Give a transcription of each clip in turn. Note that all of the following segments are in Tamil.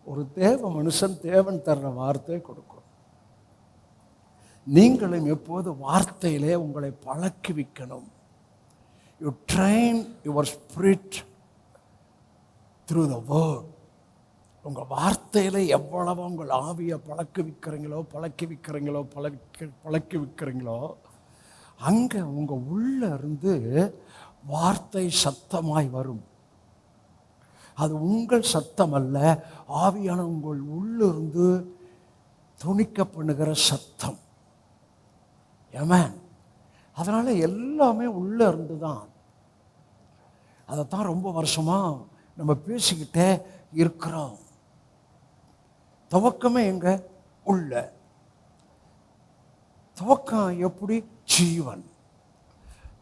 ஒரு தேவ மனுஷன் தேவன் தர்ற வார்த்தை கொடுக்கும். நீங்களும் எப்போது வார்த்தையிலே உங்களை பழக்குவிக்கணும். You train your spirit through the word. உங்கள் வார்த்தையில் எவ்வளவு உங்கள் ஆவியை பழக்கி வைக்கிறீங்களோ அங்கே உங்கள் உள்ள இருந்து வார்த்தை சத்தமாய் வரும். அது உங்கள் சத்தம் அல்ல, ஆவியான உங்கள் உள்ளிருந்து துணிக்க பண்ணுகிற சத்தம். ஆமென். அதனால் எல்லாமே உள்ளே இருந்து தான். அதைத்தான் ரொம்ப வருஷமாக நம்ம பேசிக்கிட்டே இருக்கிறோம். துவக்கமே எங்க? உள்ள. துவக்கம் எப்படி? ஜீவன்.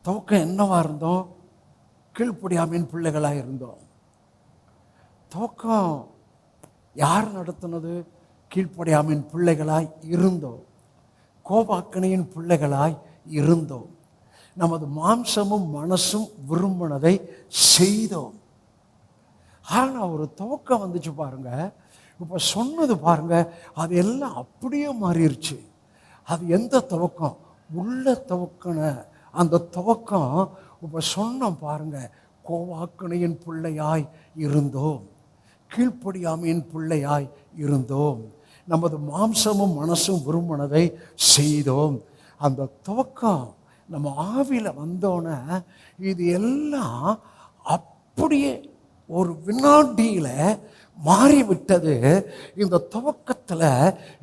துவக்கம் என்னவா இருந்தோம்? கீழ்ப்படியாமையின் பிள்ளைகளாக இருந்தோம். துவக்கம் யார் நடத்தினது? கீழ்ப்படியாமையின் பிள்ளைகளாய் இருந்தோம். கோபாக்கனையின் பிள்ளைகளாய் இருந்தோம். நமது மாம்சமும் மனசும் விரும்பினதை செய்தோம். ஆனால் ஒரு துவக்கம் வந்துச்சு பாருங்க. இப்போ சொன்னது பாருங்க, அது எல்லாம் அப்படியே மாறிடுச்சு. அது எந்த துவக்கம்? உள்ள துவக்கின அந்த துவக்கம். இப்போ சொன்னோம் பாருங்க, கோவாக்கனையின் பிள்ளையாய் இருந்தோம், கீழ்ப்படியாமையின் பிள்ளையாய் இருந்தோம், நமது மாம்சமும் மனசும் விரும்பினதை செய்தோம். அந்த துவக்கம் நம்ம ஆவியில் வந்தோன்னே இது எல்லாம் அப்படியே ஒரு வினாடியில் மாறிவிட்டது. இந்த துவக்கத்தில்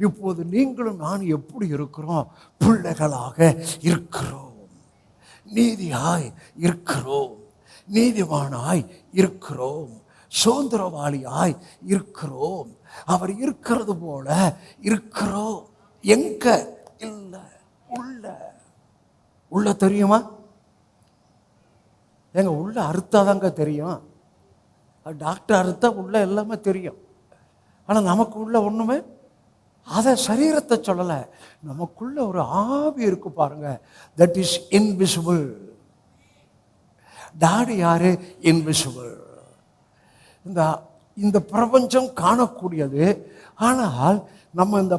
இப்போது நீங்களும் நான் எப்படி இருக்கிறோம்? பிள்ளைகளாக இருக்கிறோம், நீதியாய் இருக்கிறோம், நீதிவானாய் இருக்கிறோம், சுதந்திரவாளியாய் இருக்கிறோம். அவர் இருக்கிறது போல இருக்கிறோம். எங்க? இல்லை, உள்ள. உள்ள தெரியுமா? எங்க உள்ள அறுத்தாதாங்க தெரியும். டாக்டர் அறுத்தா உள்ள எல்லாமே தெரியும். ஆனால் நமக்கு உள்ள ஒன்றுமே, அதை சரீரத்தை சொல்லலை, நமக்குள்ள ஒரு ஆவி இருக்கு பாருங்க, தட் இஸ் இன்விசிபிள். டாடி யாரு? இன்விசிபிள். இந்த பிரபஞ்சம் காணக்கூடியது. ஆனால் நம்ம இந்த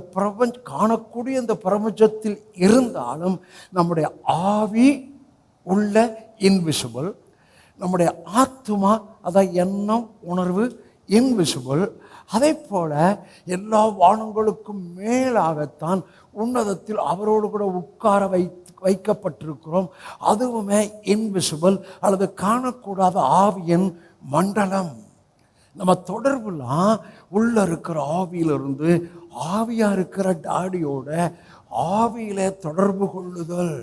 காணக்கூடிய இந்த பிரபஞ்சத்தில் இருந்தாலும் நம்முடைய ஆவி உள்ள இன்விசிபிள். நம்முடைய ஆத்மா, அதான் எண்ணம், உணர்வு இன்விசிபிள். அதே போல எல்லா வானங்களுக்கும் மேலாகத்தான் உன்னதத்தில் அவரோடு கூட உட்கார வைக்கப்பட்டிருக்கிறோம். அதுவுமே இன்விசிபிள் அல்லது காணக்கூடாத ஆவியின் மண்டலம். நம்ம தொடர்புலாம் உள்ள இருக்கிற ஆவியிலிருந்து ஆவியா இருக்கிற டாடியோட ஆவியில தொடர்பு கொள்ளுதல்.